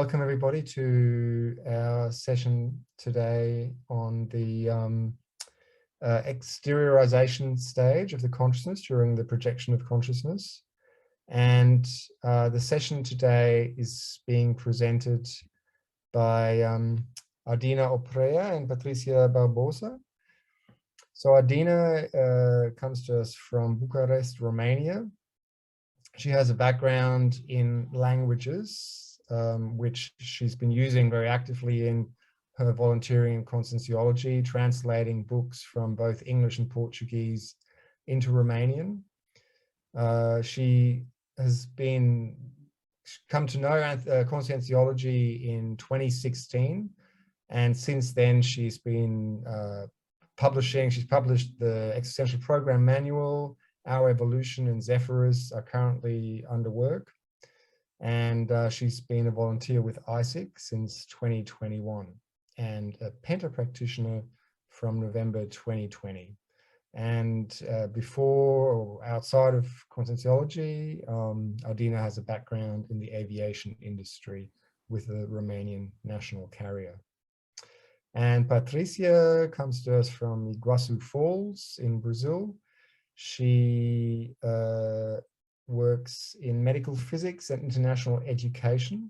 welcome everybody to our session today on the exteriorization stage of the consciousness during the projection of consciousness. And the session today is being presented by Ardina Oprea and Patricia Barbosa. So Ardina comes to us from Bucharest, Romania. She has a background in languages, which she's been using very actively in her volunteering in Conscientiology, translating books from both English and Portuguese into Romanian. She has come to know Conscientiology in 2016, and since then she's been she's published the Existential Program Manual, Our Evolution, and Zephryus are currently under work. And she's been a volunteer with ISIC since 2021 and a Penta practitioner from November 2020. And before or outside of Conscientiology, Ardina has a background in the aviation industry with the Romanian national carrier. And Patricia comes to us from Iguazu Falls in Brazil. She works in medical physics and international education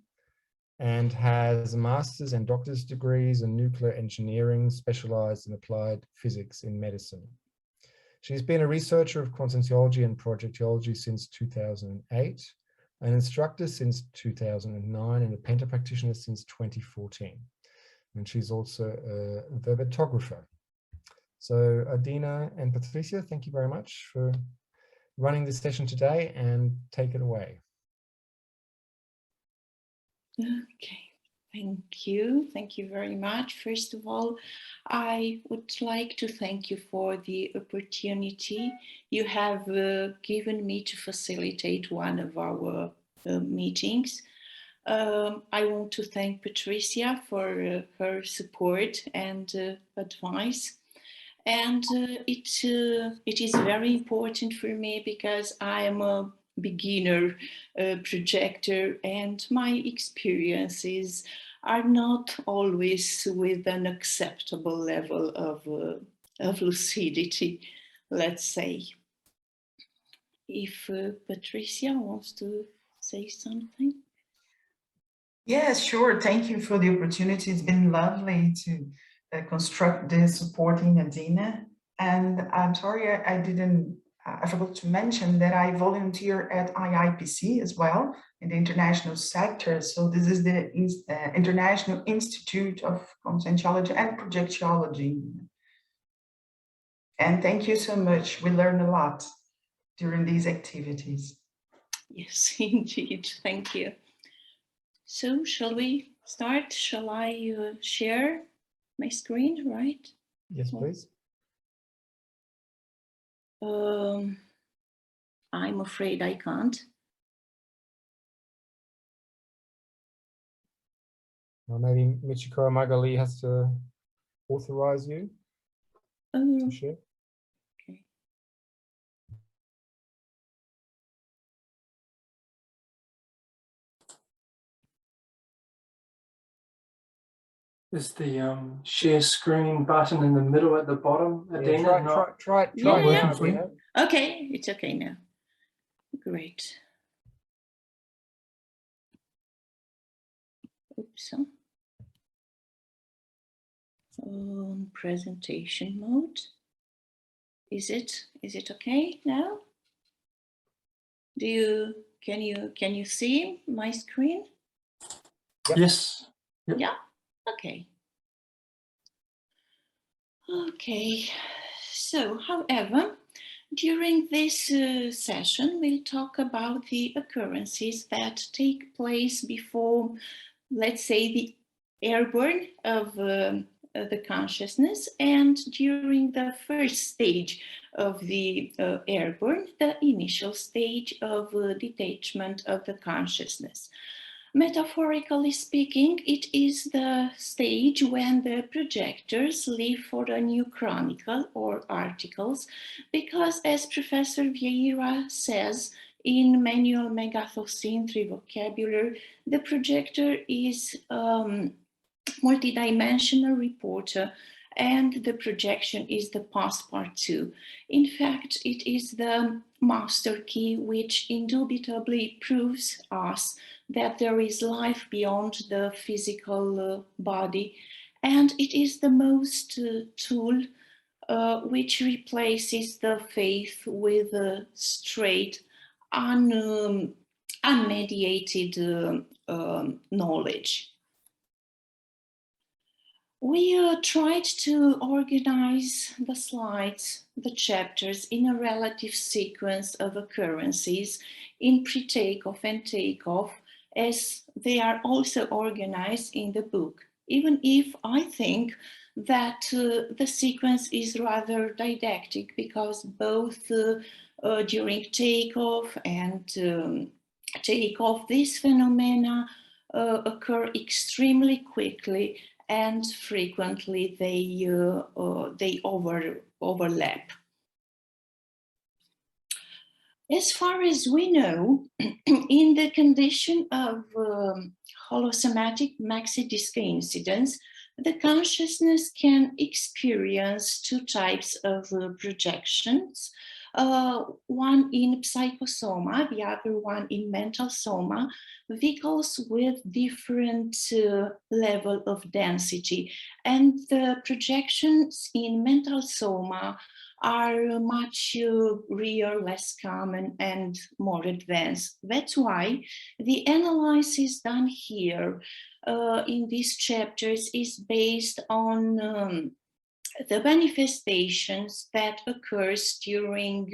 and has a master's and doctor's degrees in nuclear engineering, specialized in applied physics in medicine. She's been a researcher of Conscientiology and Projectiology since 2008, an instructor since 2009, and a Penta practitioner since 2014. And she's also a verbotographer. So Ardina and Patricia, thank you very much for running this session today, and take it away. Okay, thank you. Thank you very much. First of all, I would like to thank you for the opportunity you have given me to facilitate one of our meetings. I want to thank Patricia for her support and advice. And it is very important for me because I am a beginner projector, and my experiences are not always with an acceptable level of lucidity, let's say. If Patricia wants to say something. Yes, sure. Thank you for the opportunity. It's been lovely to construct this supporting Ardina. And I'm sorry, I forgot to mention that I volunteer at IIPC as well in the international sector. So this is the International Institute of Conscientiology and Projectiology. And thank you so much. We learn a lot during these activities. Yes, indeed. Thank you. So shall we start? Shall I share my screen, right? Yes, please. I'm afraid I can't. Well, maybe Michiko Magali has to authorize you to share. Okay. Is the share screen button in the middle at the bottom? Yeah, try yeah. for you? Okay, it's okay now. Great. Oops. Presentation mode. Is it okay now? Can you see my screen? Yep. Yes. Yep. Yeah. Okay. Okay. So, however, during this session, we'll talk about the occurrences that take place before, let's say, the airborne of the consciousness, and during the first stage of the airborne, the initial stage of detachment of the consciousness. Metaphorically speaking, it is the stage when the projectors live for a new chronicle or articles, because as Professor Vieira says in Manual Megathoscene 3 vocabulary, the projector is multidimensional reporter, and the projection is the past part 2. In fact, it is the master key which indubitably proves us that there is life beyond the physical body, and it is the most tool which replaces the faith with a straight, unmediated knowledge. We tried to organize the slides, the chapters, in a relative sequence of occurrences in pre-takeoff and takeoff, as they are also organized in the book, even if I think that the sequence is rather didactic, because both during takeoff and takeoff, these phenomena occur extremely quickly, and frequently they overlap. As far as we know, in the condition of holosomatic maxi-disc incidence, the consciousness can experience two types of projections, one in psychosoma, the other one in mental soma, vehicles with different level of density. And the projections in mental soma are much rarer, less common, and more advanced. That's why the analysis done here in these chapters is based on the manifestations that occurs during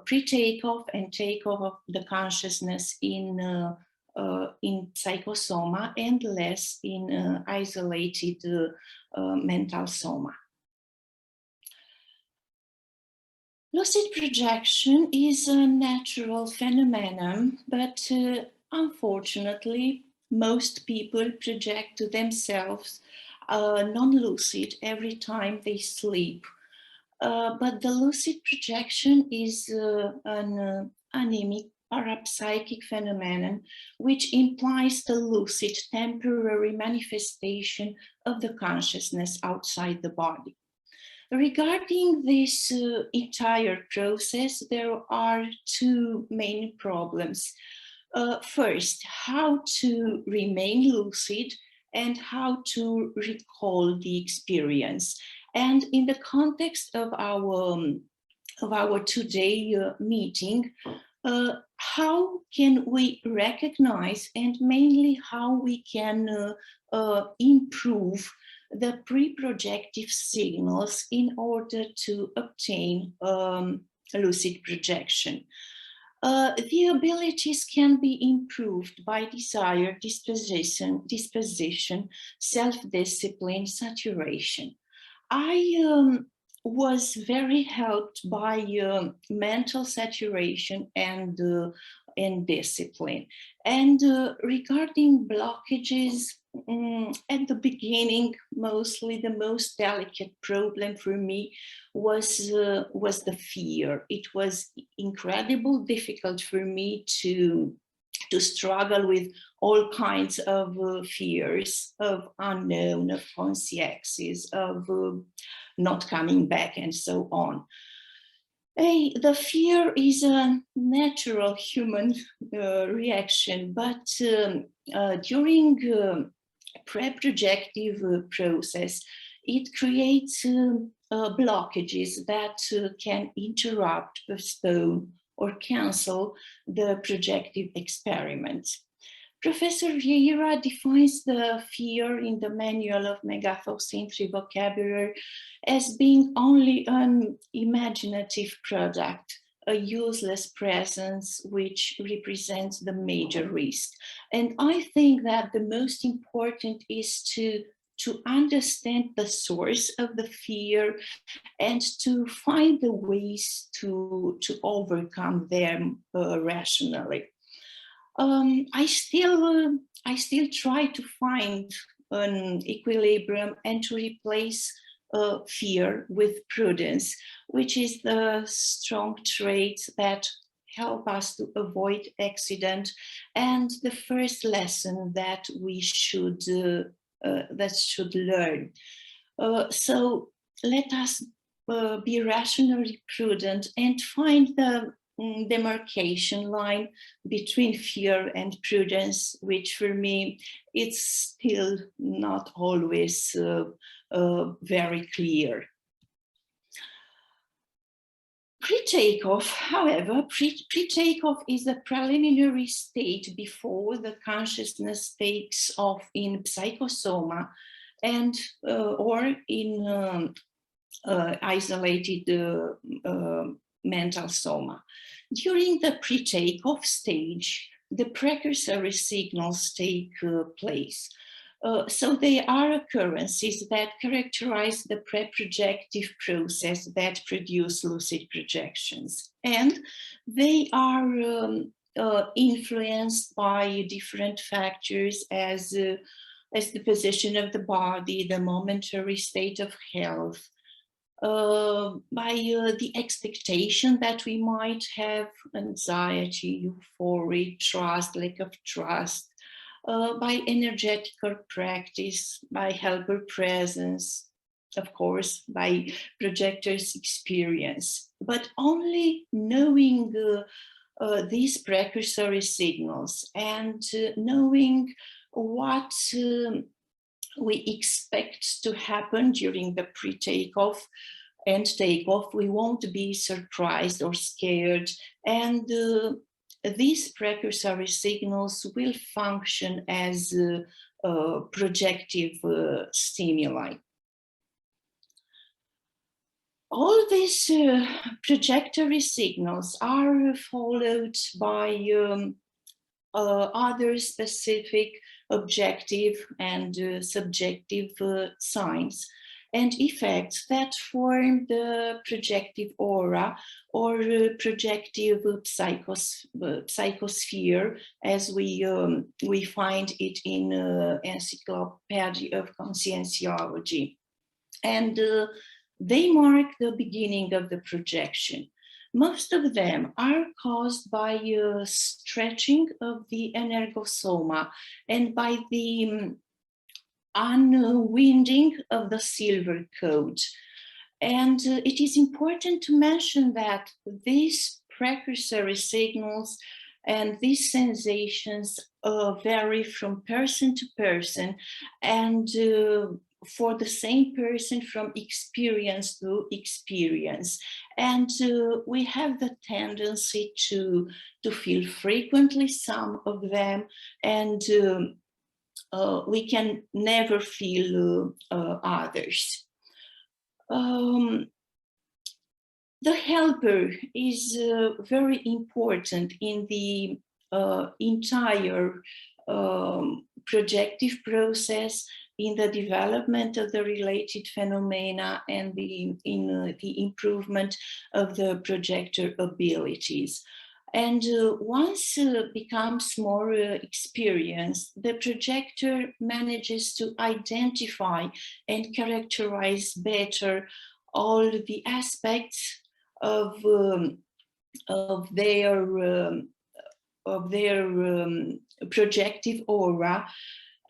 pre-takeoff and takeoff of the consciousness in psychosoma, and less in isolated mental soma. Lucid projection is a natural phenomenon, but unfortunately, most people project to themselves non-lucid every time they sleep. But the lucid projection is an anemic parapsychic phenomenon, which implies the lucid temporary manifestation of the consciousness outside the body. Regarding this entire process, there are two main problems. First, how to remain lucid and how to recall the experience. And in the context of our today meeting, how can we recognize, and mainly how we can improve the pre-projective signals in order to obtain lucid projection. The abilities can be improved by desire, disposition, self-discipline, saturation. I was very helped by mental saturation and discipline. And regarding blockages, at the beginning, mostly the most delicate problem for me was the fear. It was incredibly difficult for me to struggle with all kinds of fears, of unknown, of consciences, of not coming back, and so on. The fear is a natural human reaction, but during pre-projective process, it creates blockages that can interrupt, postpone, or cancel the projective experiment. Professor Vieira defines the fear in the Manual of Megathoscene 3 vocabulary as being only an imaginative product, a useless presence which represents the major risk. And I think that the most important is to understand the source of the fear and to find the ways to overcome them rationally. I still try to find an equilibrium and to replace fear with prudence, which is the strong trait that help us to avoid accident, and the first lesson that we should learn. So let us be rationally prudent and find the demarcation line between fear and prudence, which for me, it's still not always very clear. Pre-takeoff, however, pre-takeoff is a preliminary state before the consciousness takes off in psychosoma and or in isolated mental soma. During the pre-takeoff stage, the precursory signals take place. So they are occurrences that characterize the pre-projective process that produce lucid projections. And they are influenced by different factors as the position of the body, the momentary state of health, by the expectation that we might have anxiety, euphoria, trust, lack of trust, by energetical practice, by helper presence, of course, by projector's experience. But only knowing these precursory signals and knowing what we expect to happen during the pre-takeoff and takeoff, we won't be surprised or scared, and these precursory signals will function as projective stimuli. All these projectory signals are followed by other specific objective and subjective signs and effects that form the projective aura or projective psychosphere, as we find it in Encyclopedia of Conscientiology. And they mark the beginning of the projection. Most of them are caused by stretching of the energosoma and by the unwinding of the silver coat. And it is important to mention that these precursory signals and these sensations vary from person to person, and for the same person from experience to experience. And we have the tendency to feel frequently some of them, and we can never feel others. The helper is very important in the entire projective process, in the development of the related phenomena, and in the improvement of the projector abilities. And once becomes more experienced, the projector manages to identify and characterize better all the aspects of their projective aura.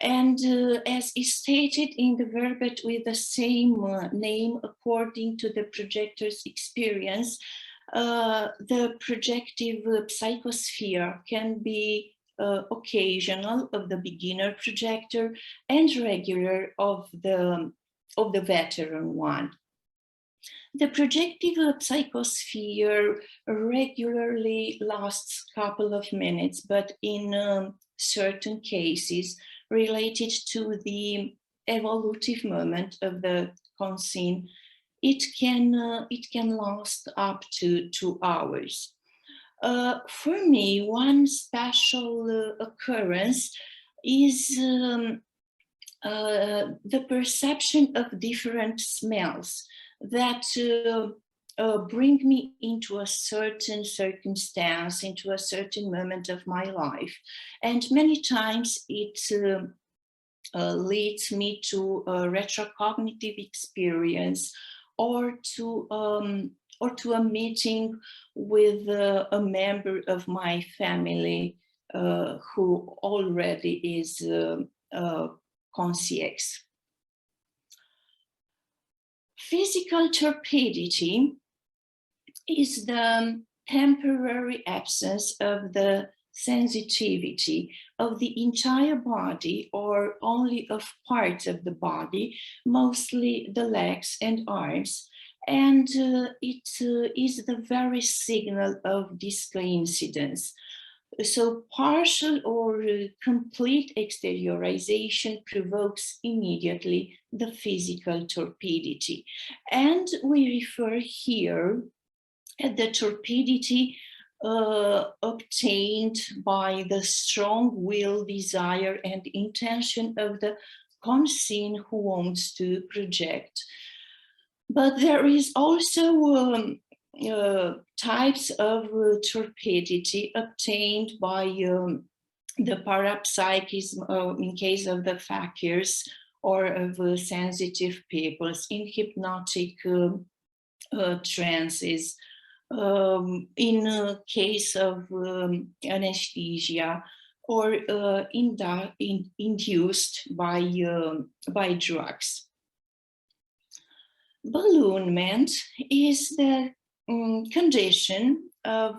And as is stated in the verbiage with the same name according to the projector's experience, the projective psychosphere can be occasional of the beginner projector and regular of the veteran one. The projective psychosphere regularly lasts a couple of minutes, but in certain cases related to the evolutive moment of the conscient, it can last up to 2 hours. For me, one special occurrence is the perception of different smells that bring me into a certain circumstance, into a certain moment of my life. And many times it leads me to a retrocognitive experience, or to or to a meeting with a member of my family who already is conscious. Physical torpidity is the temporary absence of the sensitivity of the entire body or only of parts of the body, mostly the legs and arms, and it is the very signal of this coincidence. So partial or complete exteriorization provokes immediately the physical torpidity. And we refer here at the torpidity obtained by the strong will, desire, and intention of the conscient who wants to project. But there is also types of torpidity obtained by the parapsychism in case of the fakirs or of sensitive peoples in hypnotic trances, in case of anesthesia, or induced by drugs. Balloonment is the condition of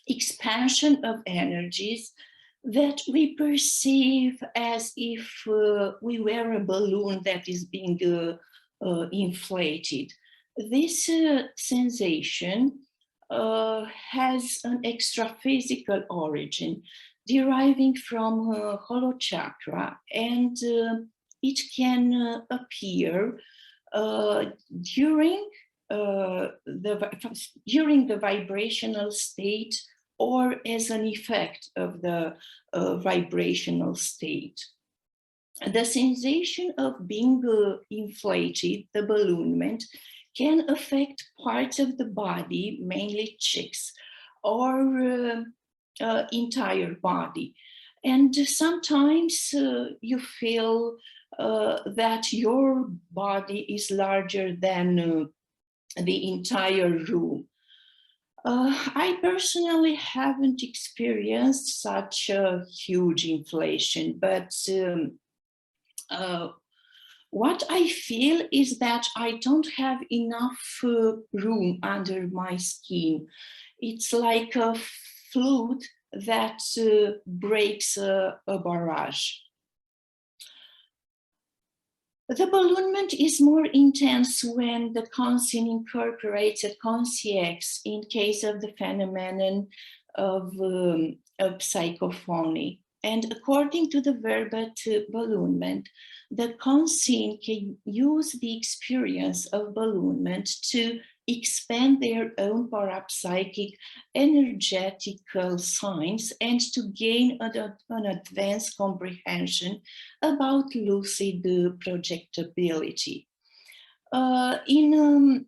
expansion of energies that we perceive as if we were a balloon that is being inflated. This sensation has an extra-physical origin deriving from hollow chakra, and it can appear during the vibrational state or as an effect of the vibrational state. The sensation of being inflated, the balloonment, can affect parts of the body, mainly cheeks, or entire body. And sometimes you feel that your body is larger than the entire room. I personally haven't experienced such a huge inflation, but what I feel is that I don't have enough room under my skin. It's like a flood that breaks a barrage. The balloonment is more intense when the conscient incorporates a conscience in case of the phenomenon of psychophony. And according to the verbal balloonment, the conscient can use the experience of balloonment to expand their own parapsychic energetical signs and to gain an advanced comprehension about lucid projectability. In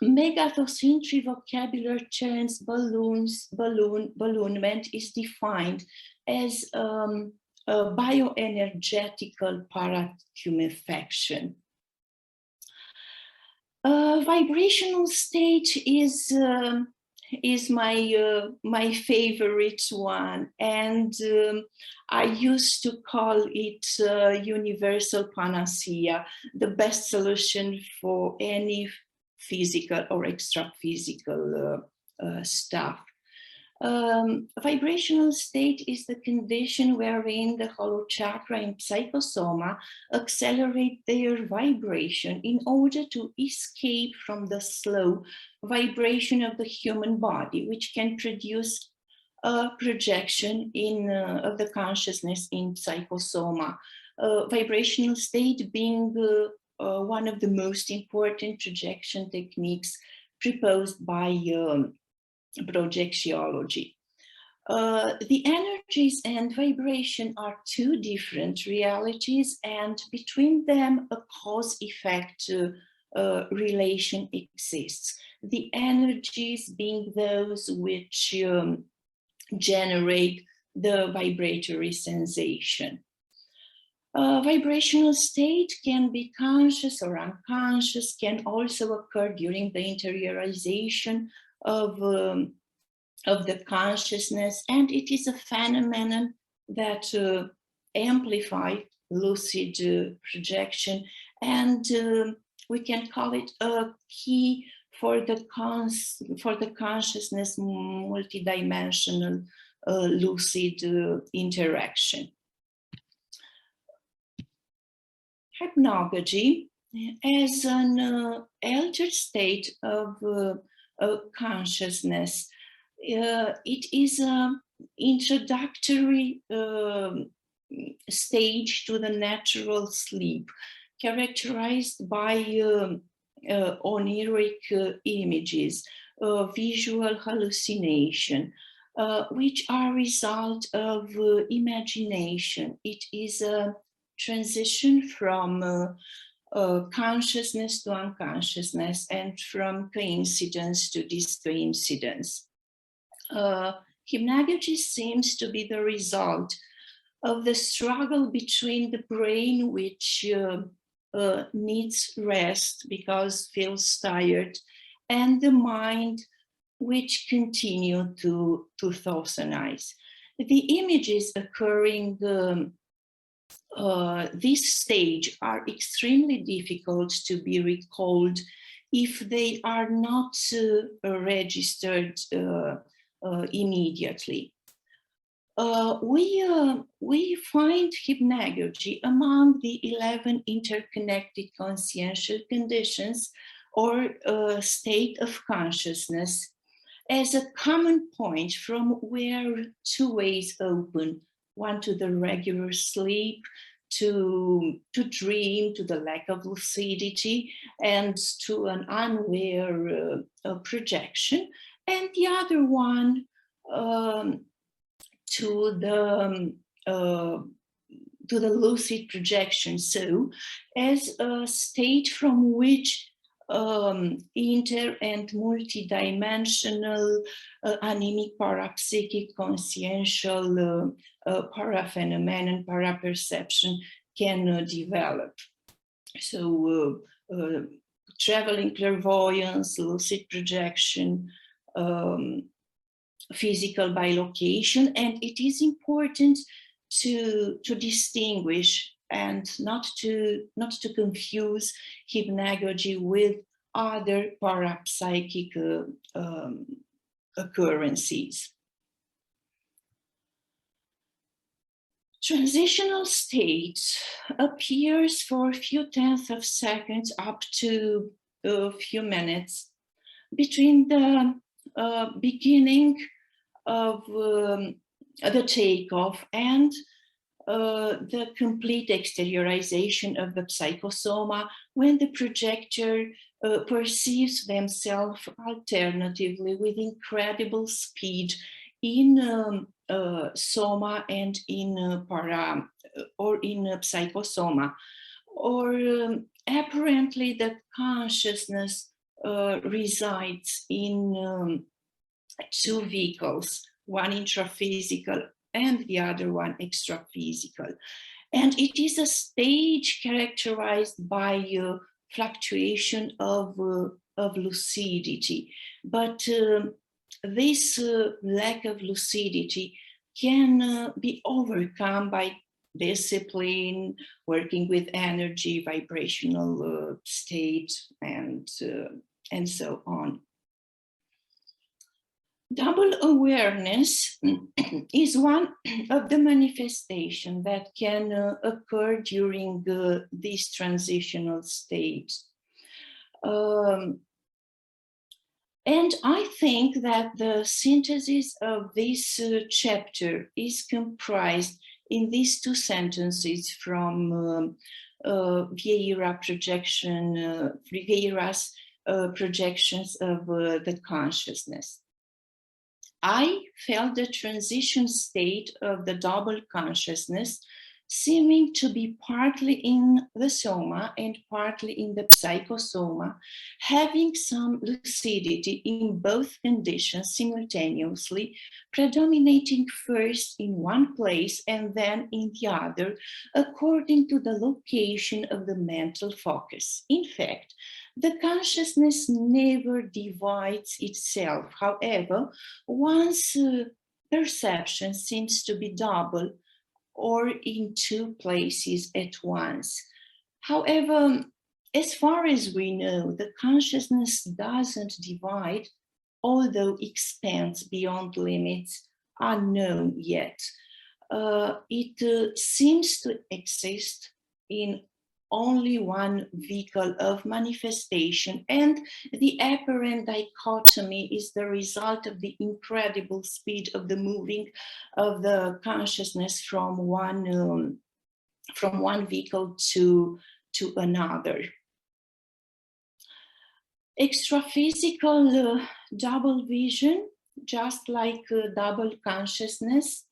Megathocentric vocabulary terms, balloonment is defined as a bioenergetical paracumefaction. Vibrational state is my favorite one, and I used to call it universal panacea, the best solution for any physical or extra-physical stuff. Vibrational state is the condition wherein the hollow chakra and psychosoma accelerate their vibration in order to escape from the slow vibration of the human body, which can produce a projection of the consciousness in psychosoma. Vibrational state being one of the most important projection techniques proposed by Projectiology. The energies and vibration are two different realities, and between them a cause-effect relation exists. The energies being those which generate the vibratory sensation. Vibrational state can be conscious or unconscious, can also occur during the interiorization of the consciousness, and it is a phenomenon that amplify lucid projection, and we can call it a key for the consciousness multidimensional lucid interaction. Hypnagogy as an altered state of consciousness. It is an introductory stage to the natural sleep, characterized by oniric images, visual hallucination, which are result of imagination. It is a transition from consciousness to unconsciousness, and from coincidence to discoincidence. Hypnagogy seems to be the result of the struggle between the brain, which needs rest because feels tired, and the mind, which continue to thoughtonize. The images occurring this stage are extremely difficult to be recalled if they are not registered immediately. We find hypnagogy among the 11 interconnected consciential conditions or state of consciousness as a common point from where two ways open, one to the regular sleep, to dream, to the lack of lucidity, and to an unaware projection, and the other one to the lucid projection. So, as a state from which inter and multidimensional anemic parapsychic consciential paraphenomenon paraperception can develop. So traveling clairvoyance, lucid projection, physical bilocation, and it is important to distinguish and not to confuse hypnagogy with other parapsychic occurrences. Transitional state appears for a few tenths of seconds up to a few minutes between the beginning of the takeoff and the complete exteriorization of the psychosoma, when the projector perceives themselves alternatively with incredible speed in soma and in para or in psychosoma, or apparently the consciousness resides in two vehicles, one intraphysical and the other one extraphysical. And it is a stage characterized by fluctuation of lucidity. But this lack of lucidity can be overcome by discipline, working with energy, vibrational state, and so on. Double awareness is one of the manifestations that can occur during this transitional state. And I think that the synthesis of this chapter is comprised in these two sentences from Vieira Vieira's projections of the consciousness. I felt the transition state of the double consciousness seeming to be partly in the soma and partly in the psychosoma, having some lucidity in both conditions simultaneously, predominating first in one place and then in the other, according to the location of the mental focus. In fact, the consciousness never divides itself. However, once perception seems to be double or in two places at once. However, as far as we know, the consciousness doesn't divide, although expands beyond limits unknown yet. It seems to exist in only one vehicle of manifestation, and the apparent dichotomy is the result of the incredible speed of the moving of the consciousness from one vehicle to another. Extraphysical double vision, just like double consciousness,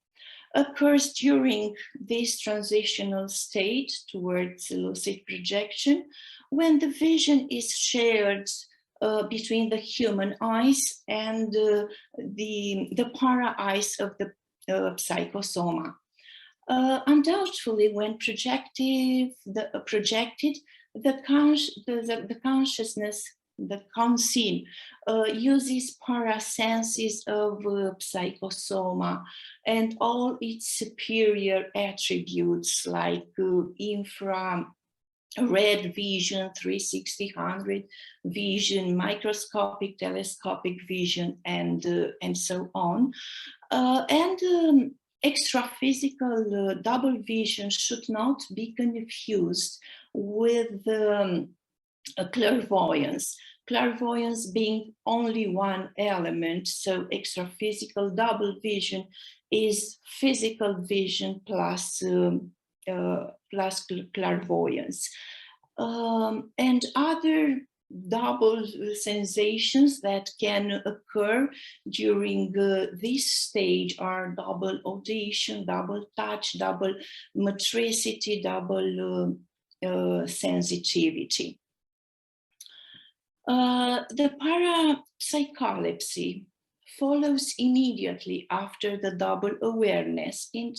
occurs during this transitional state towards lucid projection, when the vision is shared between the human eyes and the para eyes of the psychosoma. Undoubtedly, when projected, the consciousness, the conscien, uses parasenses of psychosoma and all its superior attributes like infrared vision, 360, 100 vision, microscopic, telescopic vision, and so on. Extraphysical double vision should not be confused with clairvoyance. Clairvoyance being only one element, so extraphysical double vision is physical vision plus clairvoyance. And other double sensations that can occur during this stage are double audition, double touch, double motricity, double sensitivity. The parapsycholepsy follows immediately after the double awareness, and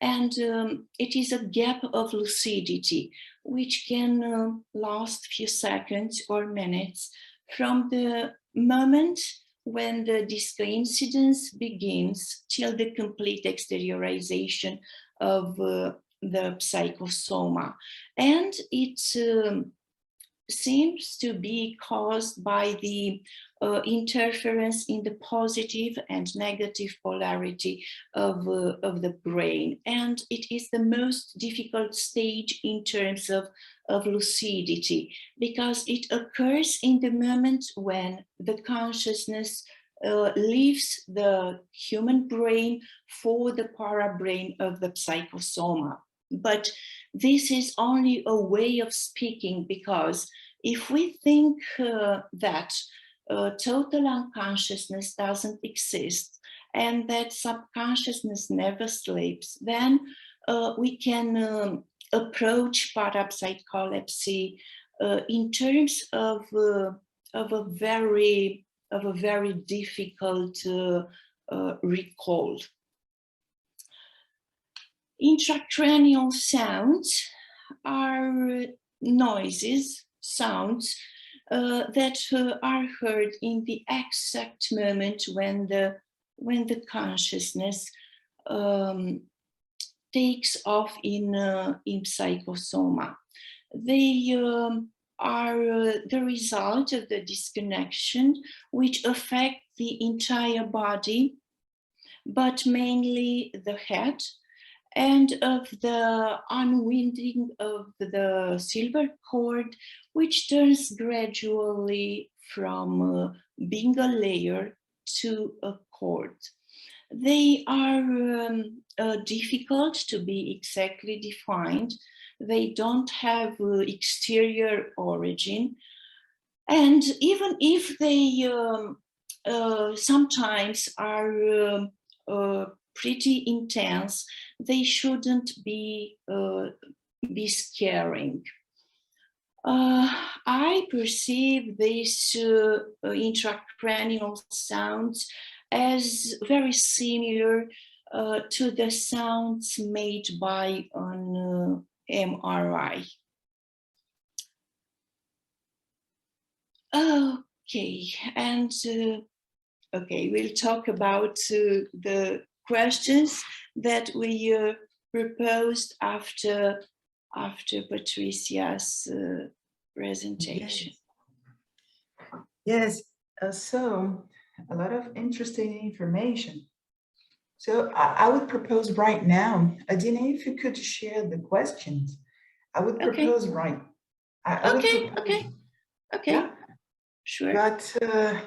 it is a gap of lucidity which can last few seconds or minutes from the moment when the discoincidence begins till the complete exteriorization of the psychosoma. And it seems to be caused by the interference in the positive and negative polarity of the brain. And it is the most difficult stage in terms of lucidity, because it occurs in the moment when the consciousness leaves the human brain for the para-brain of the psychosoma. But this is only a way of speaking, because if we think that total unconsciousness doesn't exist and that subconsciousness never sleeps, then we can approach parapsycholepsy in terms of a very difficult recall. Intracranial sounds are noises, sounds that are heard in the exact moment when the consciousness takes off in psychosoma. They are the result of the disconnection which affect the entire body, but mainly the head, and of the unwinding of the silver cord, which turns gradually from being a layer to a cord. They are difficult to be exactly defined. They don't have exterior origin. And even if they sometimes are pretty intense, they shouldn't be scaring. I perceive these intracranial sounds as very similar to the sounds made by an MRI. Okay, and okay, we'll talk about the questions that we proposed after Patricia's presentation. Yes, so a lot of interesting information. So I would propose right now, Adina, if you could share the questions, I would propose right. Okay. Yeah? Sure. But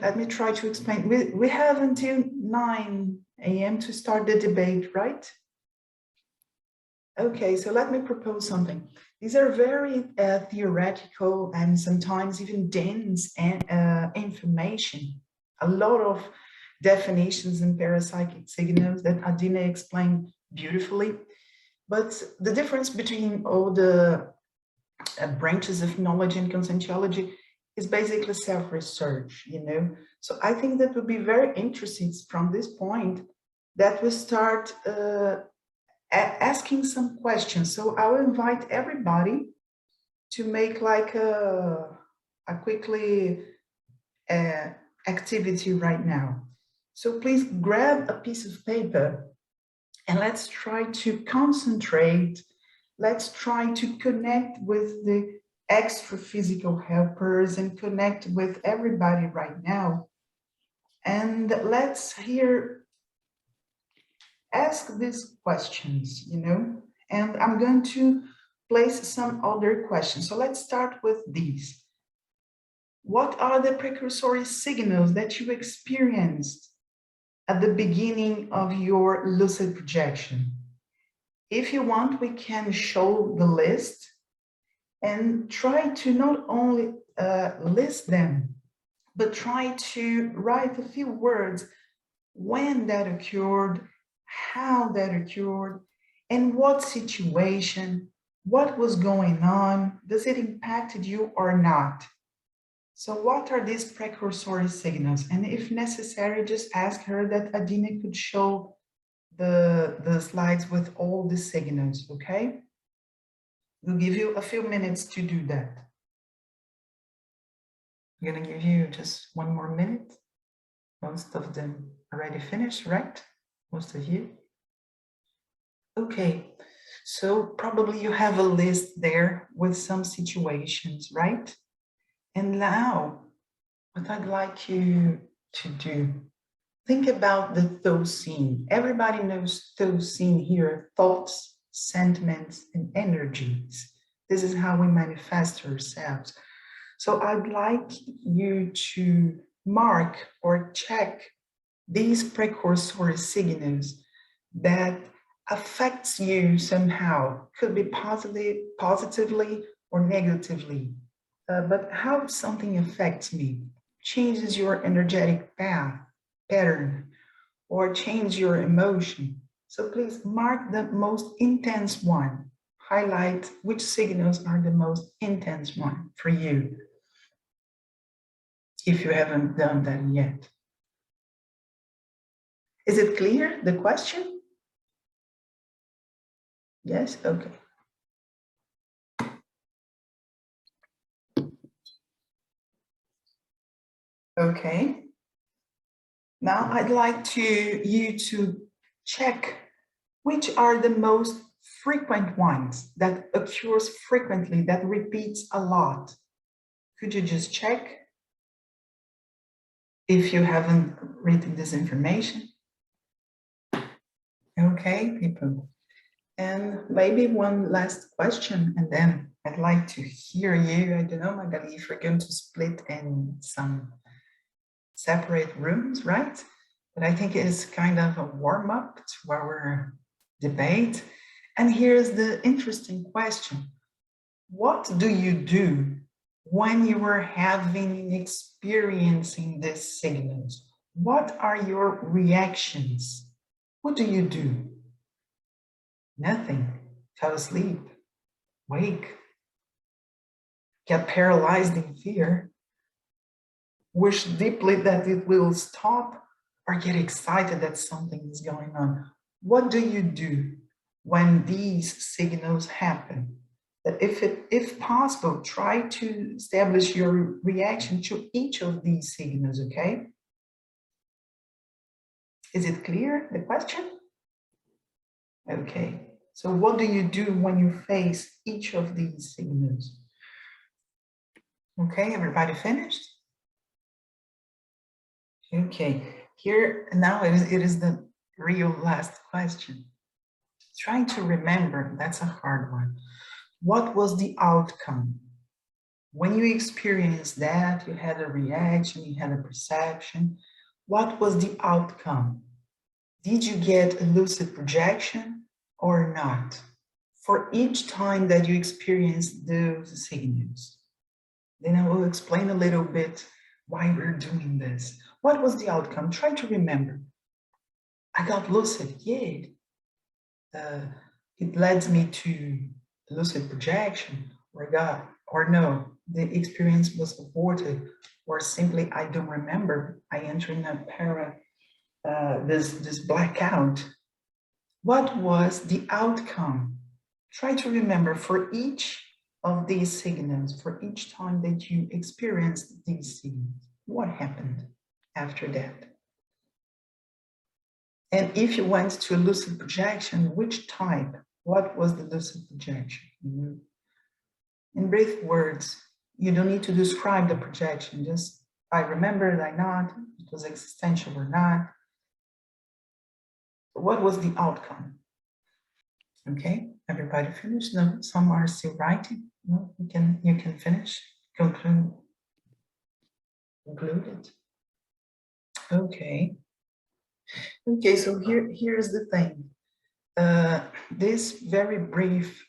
let me try to explain. We have until 9 a.m. to start the debate, right? Okay, so let me propose something. These are very theoretical and sometimes even dense information. A lot of definitions and parapsychic signals that Adina explained beautifully. But the difference between all the branches of knowledge in conscientiology is basically self-research, you know. So I think that would be very interesting from this point that we start asking some questions. So I will invite everybody to make like a quickly activity right now. So please grab a piece of paper and let's try to concentrate. Let's try to connect with the extra physical helpers and connect with everybody right now. And let's ask these questions, you know, and I'm going to place some other questions. So let's start with these. What are the precursory signals that you experienced at the beginning of your lucid projection? If you want, we can show the list and try to not only list them, but try to write a few words when that occurred, how that occurred, and what situation, what was going on, does it impacted you or not? So what are these precursory signals? And if necessary, just ask her that Adina could show the slides with all the signals, okay? We'll give you a few minutes to do that. I'm gonna give you just one more minute. Most of them already finished, right? Most of you. Okay, so probably you have a list there with some situations, right? And now, what I'd like you to do, think about the thought scene. Everybody knows thought scene here, thoughts, sentiments, and energies. This is how we manifest ourselves. So I'd like you to mark or check these precursory signals that affects you somehow. Could be positively or negatively. But how something affects me, changes your energetic pattern, or change your emotion. So please mark the most intense one. Highlight which signals are the most intense one for you, if you haven't done that yet. Is it clear, the question? Yes, okay. Okay. Now I'd like you to check which are the most frequent ones that occurs frequently, that repeats a lot. Could you just check if you haven't written this information? Okay, people. And maybe one last question, and then I'd like to hear you. I don't know, Magali, if we're going to split in some separate rooms, right? But I think it is kind of a warm-up to our debate. And here's the interesting question. What do you do when you are experiencing these signals? What are your reactions? What do you do? Nothing. Fall asleep, wake, get paralyzed in fear, wish deeply that it will stop, or get excited that something is going on. What do you do when these signals happen? That if possible, try to establish your reaction to each of these signals, okay? Is it clear, the question? Okay, so what do you do when you face each of these signals? Okay, everybody finished? Okay, here now it is the real last question. Trying to remember, that's a hard one. What was the outcome? When you experienced that, you had a reaction, you had a perception. What was the outcome? Did you get a lucid projection or not? For each time that you experienced those signals. Then I will explain a little bit why we're doing this. What was the outcome? Try to remember. I got lucid, yeah. It led me to lucid projection, or no, the experience was aborted, or simply I don't remember. I enter in a this blackout. What was the outcome? Try to remember for each of these signals, for each time that you experienced these signals, what happened after that? And if you went to a lucid projection, which type? What was the lucid projection? In brief words, you don't need to describe the projection, just I remembered, I not, it was existential or not. What was the outcome? Okay, everybody finished? No, some are still writing. No, you can finish, conclude it. Okay. Okay, so here's the thing. This very brief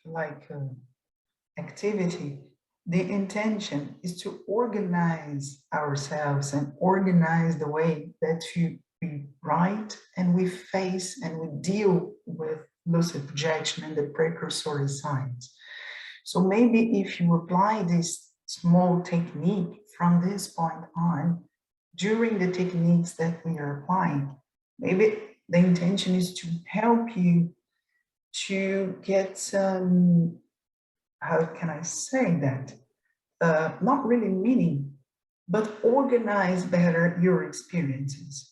activity, the intention is to organize ourselves and organize the way that we write and we face and we deal with lucid projection and the precursory signs. So maybe if you apply this small technique from this point on, during the techniques that we are applying, maybe the intention is to help you to get some, how can I say that? Not really meaning, but organize better your experiences.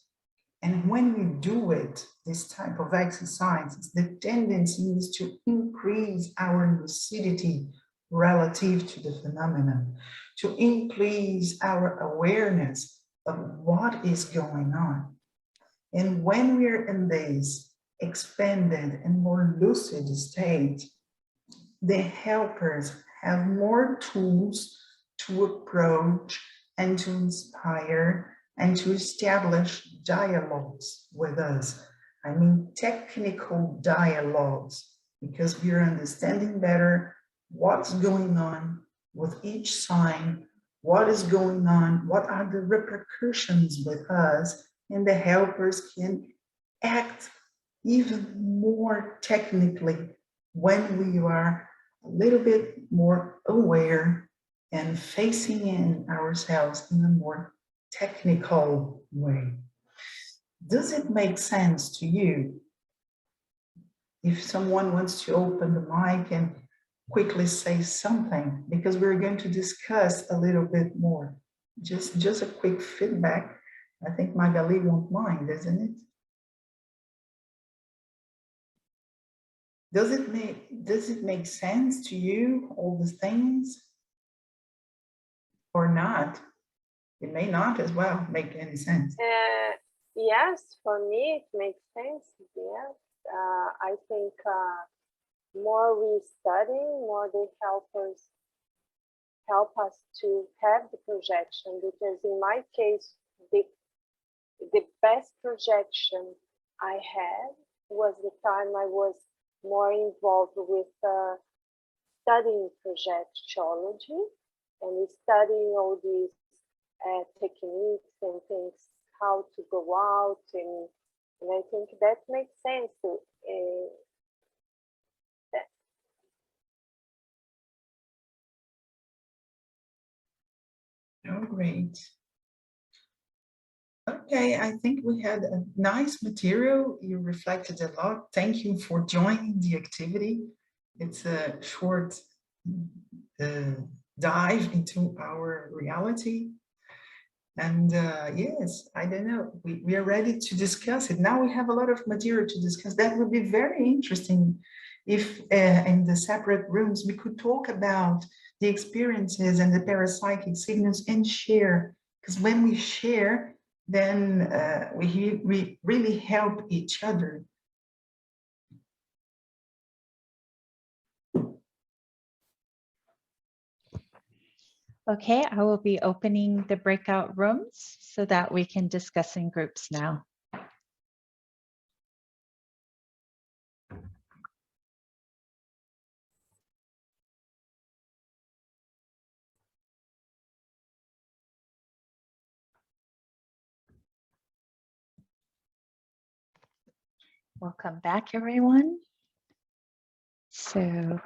And when we do it, this type of exercises, the tendency is to increase our lucidity relative to the phenomenon, to increase our awareness of what is going on. And when we're in this expanded and more lucid state, the helpers have more tools to approach and to inspire and to establish dialogues with us. I mean, technical dialogues, because we're understanding better what's going on with each sign, what is going on, what are the repercussions with us, and the helpers can act even more technically when we are a little bit more aware and facing in ourselves in a more technical way. Does it make sense to you? If someone wants to open the mic and quickly say something, because we're going to discuss a little bit more. Just a quick feedback. I think Magali won't mind, isn't it? Does it make sense to you, all the things? Or not? It may not as well make any sense. Yes, for me it makes sense. Yes, I think more we study, more the helpers help us to have the projection. Because in my case, the best projection I had was the time I was more involved with studying projectiology and studying all these techniques and things, how to go out and And I think that makes sense. Oh, great. Okay, I think we had a nice material. You reflected a lot. Thank you for joining the activity. It's a short dive into our reality. And yes, I don't know, we are ready to discuss it. Now we have a lot of material to discuss. That would be very interesting if in the separate rooms we could talk about the experiences and the parapsychic signals and share. Because when we share, then we really help each other. Okay, I will be opening the breakout rooms so that we can discuss in groups now. Welcome back, everyone. So,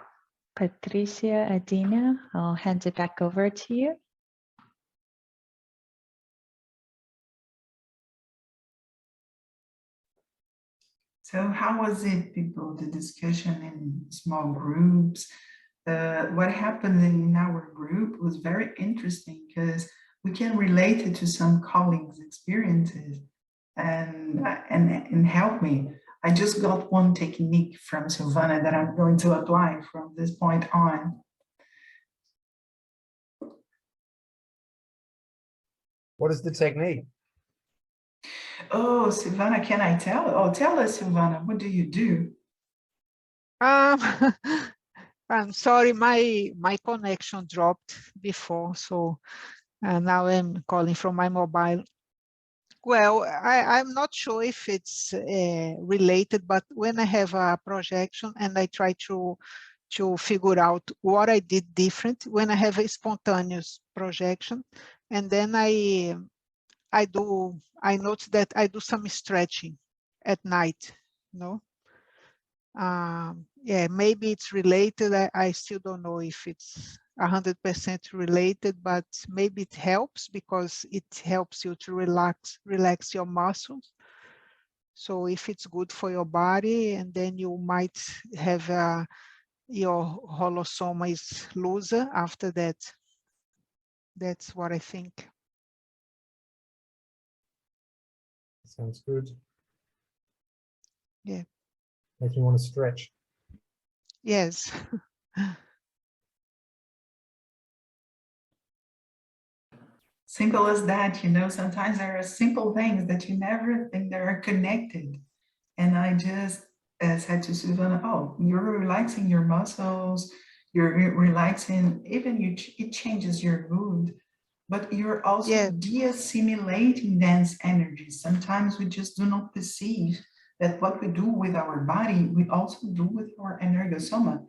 Patricia, Adina, I'll hand it back over to you. So how was it, people, the discussion in small groups? What happened in our group was very interesting because we can relate it to some colleagues' experiences and help me. I just got one technique from Silvana that I'm going to apply from this point on. What is the technique? Oh, Silvana, can I tell? Oh, tell us, Silvana, what do you do? I'm sorry, my connection dropped before, so now I'm calling from my mobile. Well, I'm not sure if it's related, but when I have a projection and I try to figure out what I did different when I have a spontaneous projection, and then I notice that I do some stretching at night, you know. Yeah, maybe it's related. I still don't know if it's 100% related, but maybe it helps because it helps you to relax your muscles. So if it's good for your body, and then you might have your holosoma is looser after that. That's what I think. Sounds good. Yeah. Make you want to stretch. Yes. Simple as that, you know, sometimes there are simple things that you never think they are connected. And I just said to Silvana, oh, you're relaxing your muscles, you're relaxing, even it changes your mood, but you're also de-assimilating dense energies. Sometimes we just do not perceive that what we do with our body, we also do with our energosoma.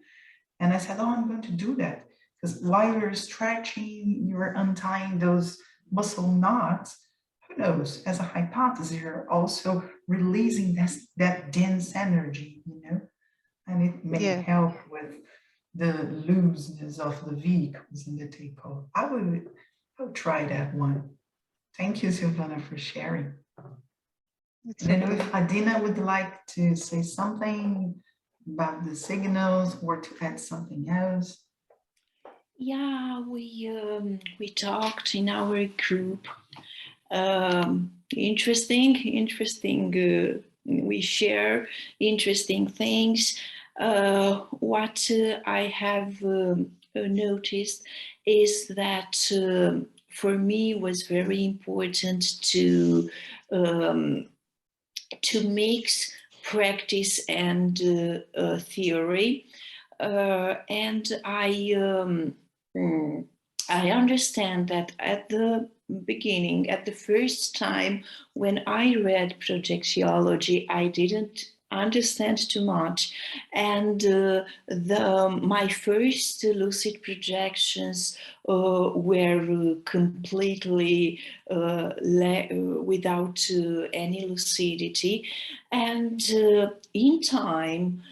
And I said, oh, I'm going to do that. Because while you're stretching, you're untying those muscle knots, who knows, as a hypothesis, you're also releasing that dense energy, you know, and it may help with the looseness of the vehicles in the takeoff. I would try that one. Thank you, Silvana, for sharing. I don't know if Adina would like to say something about the signals or to add something else. Yeah, we talked in our group. Interesting. We share interesting things. What I have noticed is that for me was very important to mix practice and theory. And I understand that at the beginning, at the first time when I read Projectiology, I didn't understand too much. And my first lucid projections were completely without any lucidity. And in time,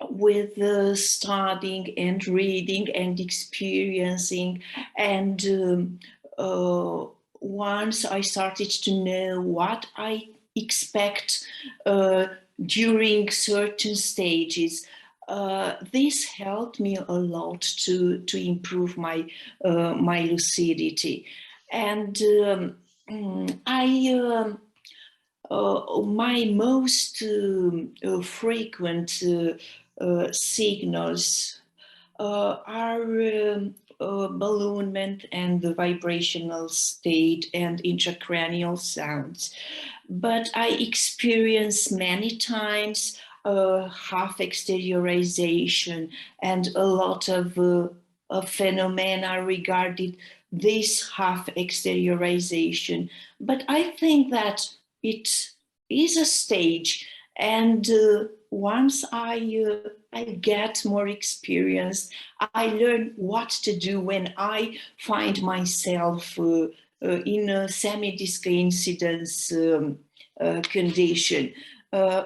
with studying and reading and experiencing, and once I started to know what I expect during certain stages, this helped me a lot to improve my my lucidity. And my most frequent signals are balloonment and the vibrational state and intracranial sounds. But I experience many times half exteriorization and a lot of phenomena regarding this half exteriorization. But I think that it is a stage, and once I get more experience, I learn what to do when I find myself in a semi-discoincidence condition.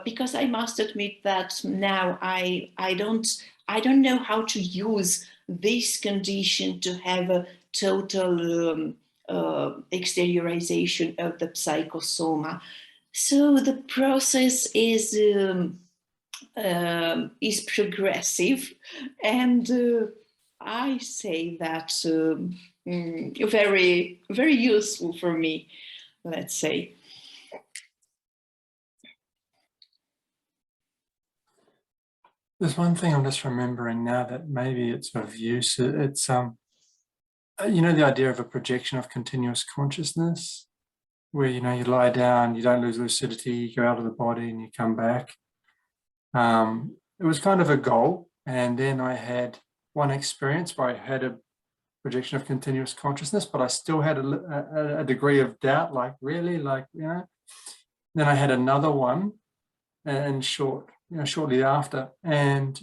Because I must admit that now I don't know how to use this condition to have a total exteriorization of the psychosoma. So the process is progressive, and I say that very, very useful for me, let's say. There's one thing I'm just remembering now that maybe it's of use. It's you know, the idea of a projection of continuous consciousness, where, you know, you lie down, you don't lose lucidity, you go out of the body and you come back. It was kind of a goal. And then I had one experience where I had a projection of continuous consciousness, but I still had a degree of doubt, like, really, like, you know. Then I had another one, and shortly after, and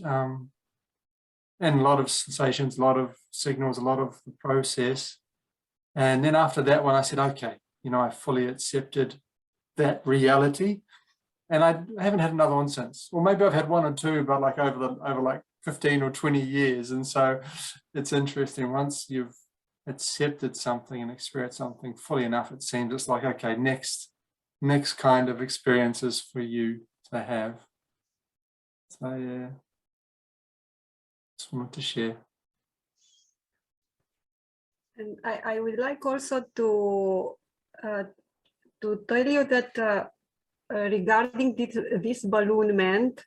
a lot of sensations, a lot of signals, a lot of the process. And then after that one, I said, okay, you know, I fully accepted that reality, and I haven't had another one since. Or maybe I've had one or two, but like over like 15 or 20 years. And so it's interesting, once you've accepted something and experienced something fully enough, it seems it's like, okay, next kind of experiences for you to have. So yeah, just wanted to share. And I would like also to tell you that regarding this balloonment,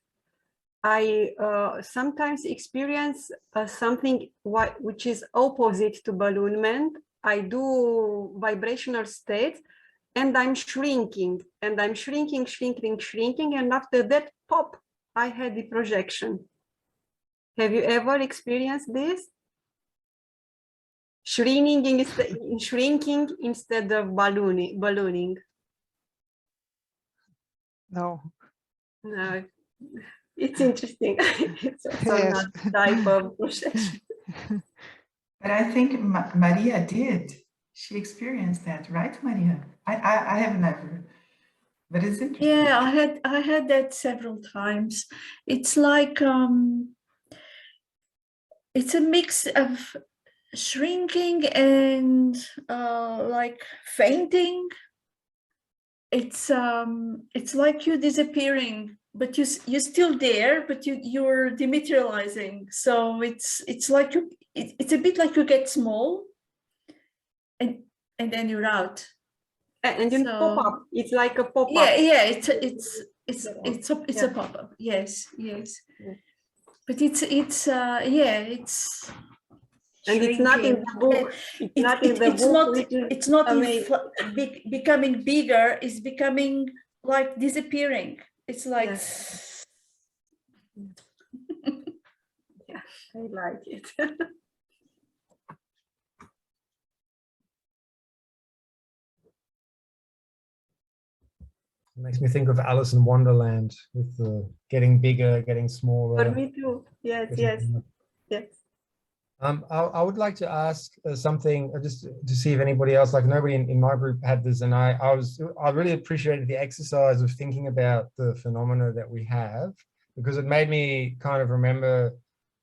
I sometimes experience something which is opposite to balloonment. I do vibrational states, and I'm shrinking, and I'm shrinking, and after that, pop, I had the projection. Have you ever experienced this? Shrinking instead of ballooning. No. No, it's interesting. It's also Yes. another type of projection. But I think Maria did. She experienced that, right, Maria? I have never, but it's interesting. Yeah, I had that several times. It's like it's a mix of shrinking and like fainting. It's like you disappearing, but you're still there, but you're dematerializing. So it's like it's a bit like you get small, and then you're out. And you pop up. It's like a pop up. Yeah. It's a pop up. Yes. But it's and it's not in the book. It's not becoming bigger. It's becoming like disappearing. It's like yeah, I like it. makes me think of Alice in Wonderland with the getting bigger, getting smaller. For me too. Yes, yes, yes. I would like to ask something just to see if anybody else, like nobody in my group had this, and I really appreciated the exercise of thinking about the phenomena that we have, because it made me kind of remember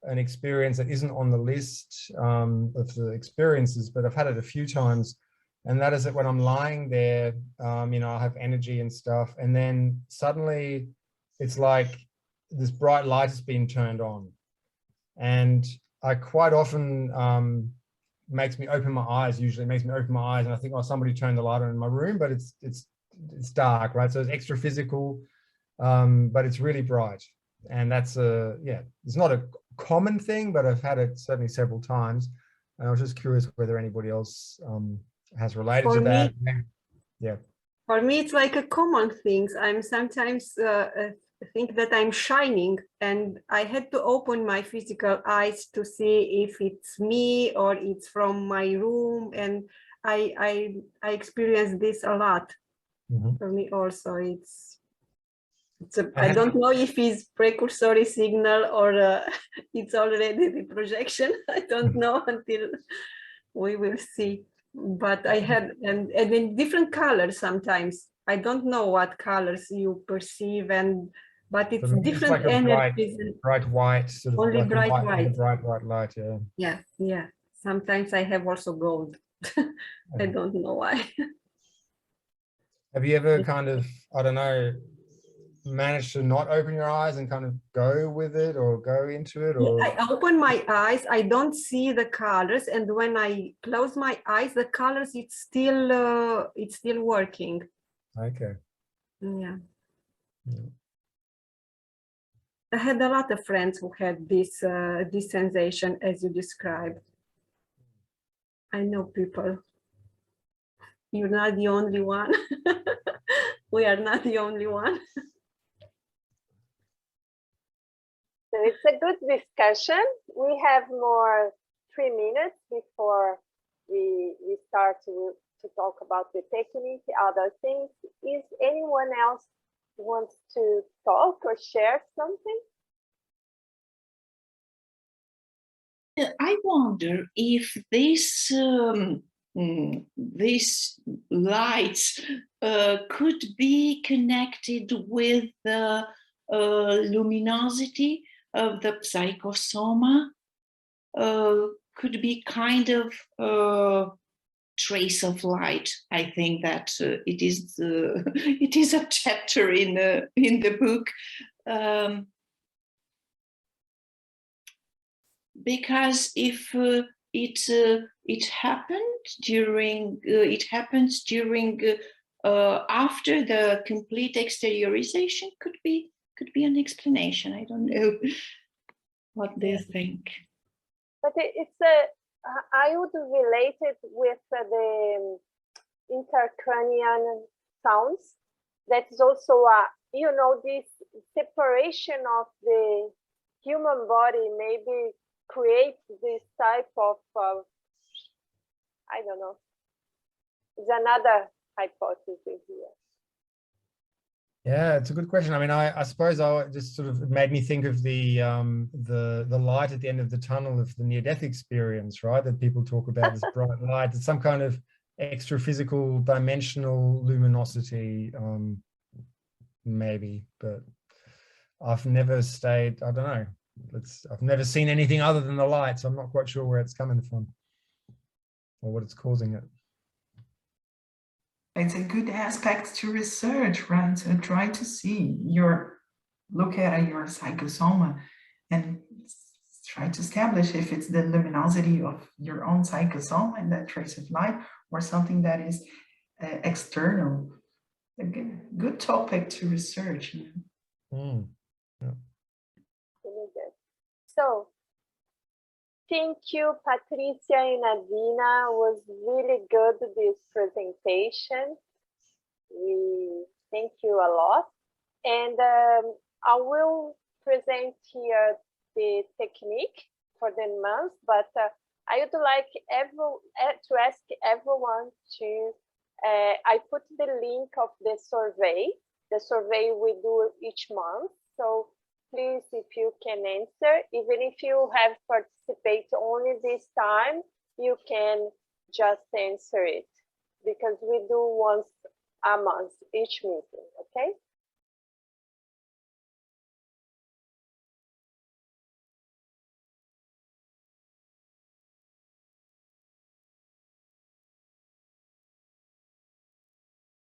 an experience that isn't on the list of the experiences, but I've had it a few times. And that is that when I'm lying there, you know, I have energy and stuff, and then suddenly it's like this bright light has been turned on. And I quite often makes me open my eyes, usually makes me open my eyes, and I think, oh, somebody turned the light on in my room, but it's dark, right? So it's extra physical, but it's really bright. And that's yeah, it's not a common thing, but I've had it certainly several times. And I was just curious whether anybody else has related to that. Yeah. For me, it's like a common thing. I'm sometimes think that I'm shining, and I had to open my physical eyes to see if it's me or it's from my room, and I experience this a lot. For me also, I don't know if it's precursory signal or it's already the projection. I don't know until we will see. But I had, and in different colors sometimes. I don't know what colors you perceive, but it's different like energies. Bright white, sort of only like bright white. Bright light, yeah. Yeah, yeah. Sometimes I have also gold. I don't know why. Have you ever kind of, I don't know, managed to not open your eyes and kind of go with it or go into it? Or I open my eyes, I don't see the colors, and when I close my eyes, the colors it's still working. Okay. Yeah. I had a lot of friends who had this this sensation as you described. I know people. You're not the only one. We are not the only one. So it's a good discussion. We have more 3 minutes before we start to talk about the technique, other things. Is anyone else wants to talk or share something? I wonder if these lights could be connected with the luminosity of the psychosoma, could be kind of trace of light. I think that it is a chapter in the book, because if it happens during after the complete exteriorization, could be an explanation. I don't know. What do you think? But I would relate it with the intracranial sounds. That is also this separation of the human body maybe creates this type of I don't know. It's another hypothesis here. Yeah, it's a good question. I mean, I suppose I just sort of, it made me think of the light at the end of the tunnel of the near-death experience, right? That people talk about, this bright light. It's some kind of extra physical dimensional luminosity, maybe, but I've never stayed, I don't know. I've never seen anything other than the light, so I'm not quite sure where it's coming from or what it's causing it. It's a good aspect to research, right? So try to see look at your psychosoma and try to establish if it's the luminosity of your own psychosoma and that trace of light, or something that is external. A good topic to research. Yeah. Really good. So, thank you, Patricia and Adina. Was really good, this presentation. We thank you a lot. And I will present here the technique for the month, but I would like to ask everyone to, I put the link of the survey the survey we do each month. So please, if you can answer, even if you have participated only this time, you can just answer it, because we do once a month, each meeting, okay?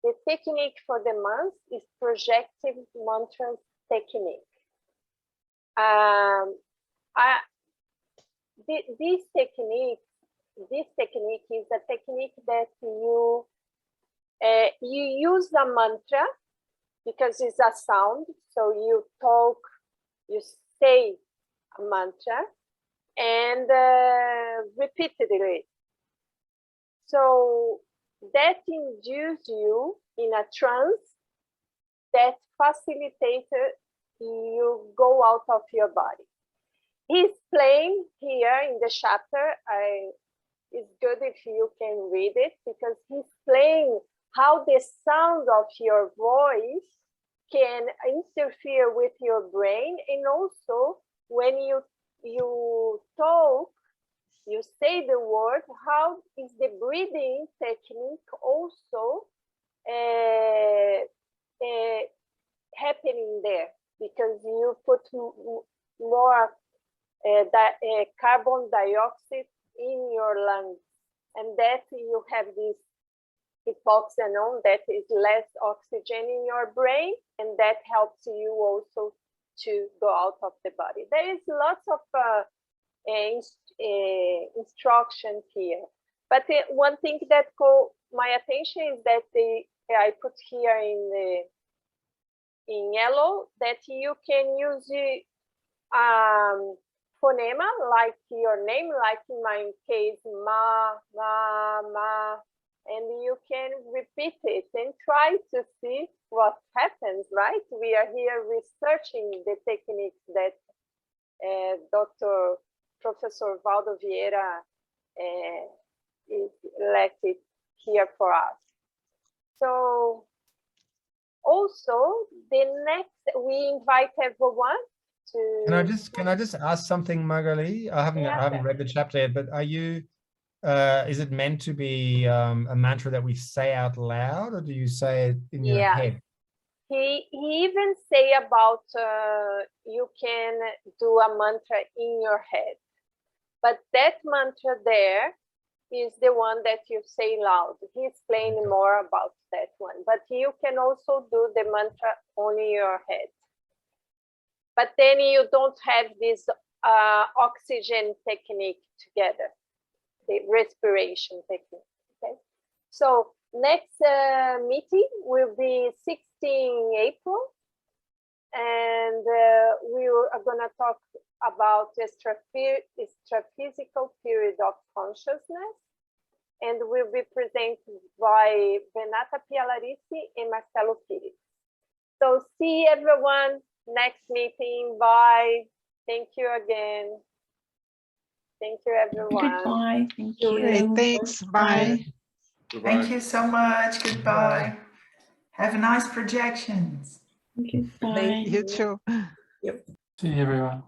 The technique for the month is projective mantras technique. This technique is a technique that you use a mantra because it's a sound. So you talk, you say a mantra and repeatedly. So that induces you in a trance that facilitates you go out of your body. He's playing here in the chapter. It's good if you can read it, because he's playing how the sound of your voice can interfere with your brain, and also when you talk, you say the word, how is the breathing technique also happening there, because you put more carbon dioxide in your lungs, and that you have this hypoxanone, that is less oxygen in your brain, and that helps you also to go out of the body. There is lots of instructions here, but one thing that caught my attention is that I put here in yellow that you can use phonema like your name, like in my case, ma, ma, ma, and you can repeat it and try to see what happens, right? We are here researching the techniques that Professor Waldo Vieira elected here for us. So also the next, we invite everyone to. Can I just ask something, Magali? I haven't read the chapter yet, but are you? Is it meant to be a mantra that we say out loud, or do you say it in your head? He even say about you can do a mantra in your head, but that mantra there is the one that you say loud. He's explaining more about that one, but you can also do the mantra only in your head. But then you don't have this oxygen technique together, the respiration technique. Okay, so next meeting will be 16 April, and we are going to talk about the extraphysical period of consciousness, and will be presented by Renata Pialarisi and Marcelo Pires. So see everyone next meeting. Bye. Thank you again. Thank you, everyone. Goodbye. Thank you. Great, thanks. Bye. Thank you so much. Goodbye. Have a nice projections. Goodbye. You too. See you, everyone.